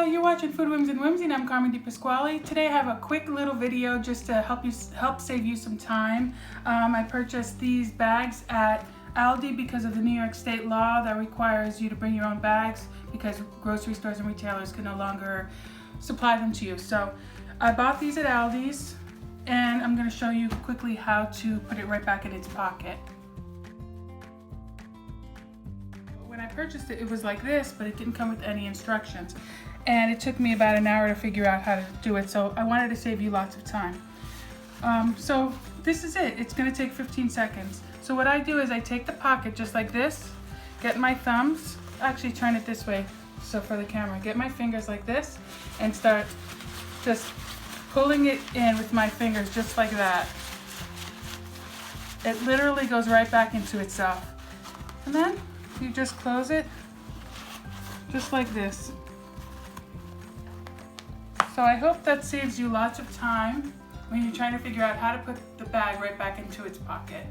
Hello, you're watching Food Whims and Whimsy, and I'm Carmen DePasquale. Today I have a quick little video just to help save you some time. I purchased these bags at Aldi because of the New York State law that requires you to bring your own bags because grocery stores and retailers can no longer supply them to you. So I bought these at Aldi's, and I'm going to show you quickly how to put it right back in its pocket. When I purchased it, it was like this, but it didn't come with any instructions. And it took me about an hour to figure out how to do it, so I wanted to save you lots of time. So this is it. It's going to take 15 seconds. So what I do is I take the pocket just like this, get my thumbs, actually turn it this way so for the camera, get my fingers like this, and start just pulling it in with my fingers just like that. It literally goes right back into itself. And then you just close it just like this. So I hope that saves you lots of time when you're trying to figure out how to put the bag right back into its pocket.